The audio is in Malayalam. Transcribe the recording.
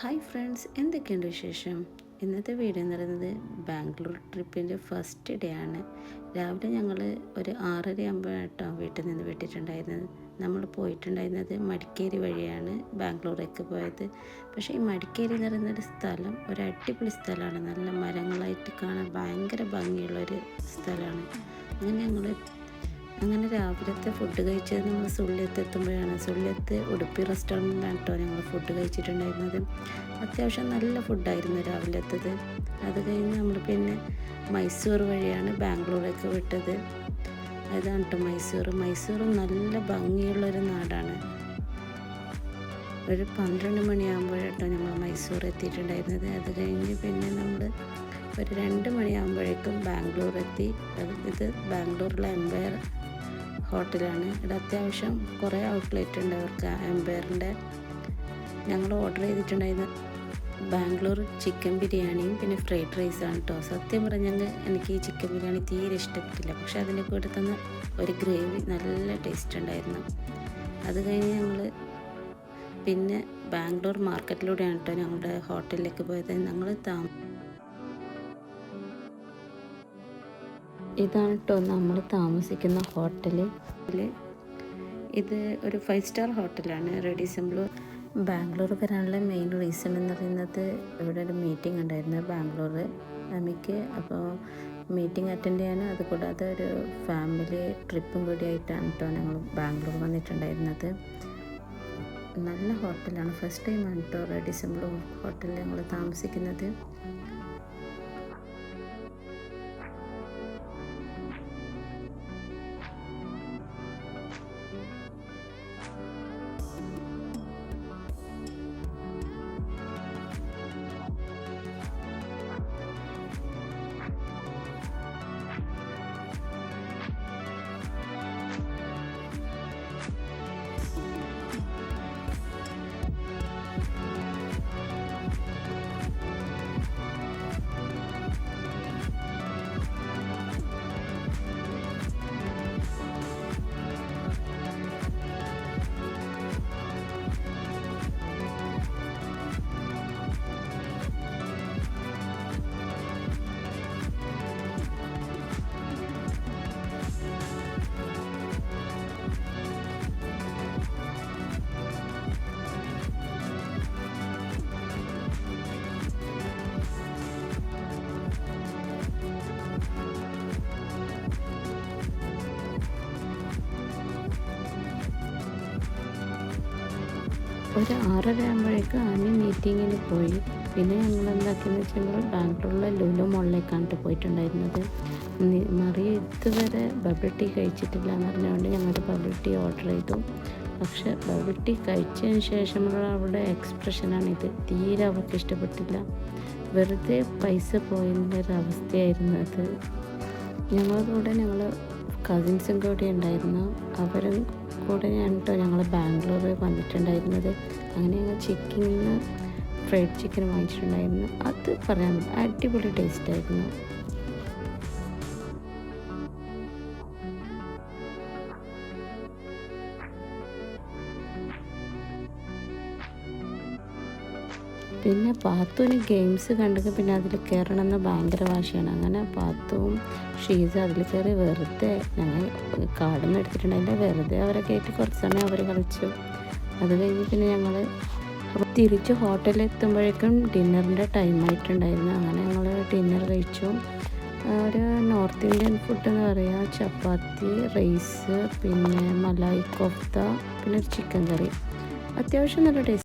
ഹായ് ഫ്രണ്ട്സ്, എന്തൊക്കെയുണ്ട് വിശേഷം? ഇന്നത്തെ വീഡിയോ എന്ന് പറയുന്നത് ബാംഗ്ലൂർ ട്രിപ്പിൻ്റെ ഫസ്റ്റ് ഡേ ആണ്. രാവിലെ ഞങ്ങൾ ഒരു 6:30 വീട്ടിൽ നിന്ന് വിട്ടിട്ടുണ്ടായിരുന്നത്. നമ്മൾ പോയിട്ടുണ്ടായിരുന്നത് മടിക്കേരി വഴിയാണ് ബാംഗ്ലൂരേക്ക് പോയത്. പക്ഷേ ഈ മടിക്കേരി എന്ന് പറയുന്നൊരു സ്ഥലം ഒരു അടിപൊളി സ്ഥലമാണ്. നല്ല മരങ്ങളായിട്ട് കാണാൻ ഭയങ്കര ഭംഗിയുള്ളൊരു സ്ഥലമാണ്. അങ്ങനെ രാവിലത്തെ ഫുഡ് കഴിച്ചത് നമ്മൾ സുള്ളിയത്ത് എത്തുമ്പോഴാണ്. സുള്ളിയത്ത് ഉടുപ്പി റെസ്റ്റോറൻറ്റിലാണ് കേട്ടോ ഞങ്ങൾ ഫുഡ് കഴിച്ചിട്ടുണ്ടായിരുന്നത്. അത്യാവശ്യം നല്ല ഫുഡായിരുന്നു രാവിലത്തത്. അത് കഴിഞ്ഞ് നമ്മൾ പിന്നെ മൈസൂർ വഴിയാണ് ബാംഗ്ലൂരേക്ക് വിട്ടത്. അതാണ് കേട്ടോ മൈസൂറും നല്ല ഭംഗിയുള്ളൊരു നാടാണ്. ഒരു 12 മണിയാകുമ്പോഴാട്ടോ നമ്മൾ മൈസൂർ എത്തിയിട്ടുണ്ടായിരുന്നത്. അത് കഴിഞ്ഞ് പിന്നെ നമ്മൾ ഒരു 2 മണിയാകുമ്പോഴേക്കും ബാംഗ്ലൂർ എത്തി. ഇത് ബാംഗ്ലൂരിലെ എംപയർ ഹോട്ടലാണ്. ഇവിടെ അത്യാവശ്യം കുറേ ഔട്ട്ലെറ്റ് ഉണ്ട് അവർക്ക് എംപയറിൻ്റെ. ഞങ്ങൾ ഓർഡർ ചെയ്തിട്ടുണ്ടായിരുന്ന ബാംഗ്ലൂർ ചിക്കൻ ബിരിയാണിയും പിന്നെ ഫ്രൈഡ് റൈസാണ് കേട്ടോ. സത്യം പറഞ്ഞാൽ എനിക്ക് ഈ ചിക്കൻ ബിരിയാണി തീരെ ഇഷ്ടപ്പെട്ടില്ല. പക്ഷെ അതിൻ്റെ കൂടെ തന്ന ഒരു ഗ്രേവി നല്ല ടേസ്റ്റ് ഉണ്ടായിരുന്നു. അത് കഴിഞ്ഞ് ഞങ്ങൾ പിന്നെ ബാംഗ്ലൂർ മാർക്കറ്റിലൂടെയാണ് കേട്ടോ ഞങ്ങളുടെ ഹോട്ടലിലേക്ക് പോയത്. ഇതാണ് കേട്ടോ നമ്മൾ താമസിക്കുന്ന ഹോട്ടൽ. ഇത് ഒരു 5 സ്റ്റാർ ഹോട്ടലാണ്, റെഡിസംബ്ലൂർ. ബാംഗ്ലൂർ വരാനുള്ള മെയിൻ റീസൺ എന്ന് പറയുന്നത് ഇവിടെ ഒരു മീറ്റിംഗ് ഉണ്ടായിരുന്നു ബാംഗ്ലൂർ നമുക്ക്. അപ്പോൾ മീറ്റിംഗ് അറ്റൻഡ് ചെയ്യാനും അതുകൂടാതെ ഒരു ഫാമിലി ട്രിപ്പും കൂടി ആയിട്ടാണ് കേട്ടോ ഞങ്ങൾ ബാംഗ്ലൂർ വന്നിട്ടുണ്ടായിരുന്നത്. നല്ല ഹോട്ടലാണ്. ഫസ്റ്റ് ടൈമാണ് കേട്ടോ റെഡിസംബ്ലൂർ ഹോട്ടലിൽ ഞങ്ങൾ താമസിക്കുന്നത്. ഒരു 6:30 ആകുമ്പോഴേക്കും ആദ്യം മീറ്റിങ്ങിന് പോയി. പിന്നെ ഞങ്ങൾ എന്താക്കിയെന്ന് വെച്ചാൽ ബാംഗ്ലൂരിലെ ലുലു മോളിലേക്കാണ് പോയിട്ടുണ്ടായിരുന്നത്. മറിയ ഇതുവരെ ബബിൾ ടീ കഴിച്ചിട്ടില്ല എന്ന് പറഞ്ഞുകൊണ്ട് ഞങ്ങൾ ബബിൾ ടീ ഓർഡർ ചെയ്തു. പക്ഷെ ബബിൾ ടീ കഴിച്ചതിന് ശേഷമുള്ള അവരുടെ എക്സ്പ്രഷനാണിത്. തീരെ അവർക്ക് ഇഷ്ടപ്പെട്ടില്ല. വെറുതെ പൈസ പോയതിൻ്റെയൊരവസ്ഥയായിരുന്നു അത്. ഞങ്ങളുടെ കൂടെ ഞങ്ങൾ കസിൻസും കൂടി ഉണ്ടായിരുന്നു. അവരും കൂടെയാണ് കേട്ടോ ഞങ്ങൾ ബാംഗ്ലൂർ വന്നിട്ടുണ്ടായിരുന്നത്. അങ്ങനെ ഞങ്ങൾ ഫ്രൈഡ് ചിക്കൻ വാങ്ങിച്ചിട്ടുണ്ടായിരുന്നു. അത് പറയാൻ അടിപൊളി ടേസ്റ്റായിരുന്നു. പിന്നെ പാത്തുവിന് ഗെയിംസ് കണ്ടത് പിന്നെ അതിൽ കയറണമെന്ന് ഭയങ്കര വാശിയാണ്. അങ്ങനെ പാത്തുവും ഷീസ അതിൽ കയറി വെറുതെ ഞങ്ങൾ കാർഡൊന്നും എടുത്തിട്ടുണ്ടായില്ല. വെറുതെ അവരെ കയറ്റി കുറച്ച് സമയം അവർ കളിച്ചു. അത് കഴിഞ്ഞ് പിന്നെ ഞങ്ങൾ തിരിച്ച് ഹോട്ടലിലെത്തുമ്പോഴേക്കും ഡിന്നറിൻ്റെ ടൈമായിട്ടുണ്ടായിരുന്നു. അങ്ങനെ ഞങ്ങൾ ഡിന്നർ കഴിച്ചു. ഒരു നോർത്ത് ഇന്ത്യൻ ഫുഡ് എന്ന് പറയുക, ചപ്പാത്തി, റൈസ്, പിന്നെ മലായി കോഫ്ത, പിന്നെ ഒരു ചിക്കൻ കറി. അത്യാവശ്യം നല്ല ടേസ്റ്റ്.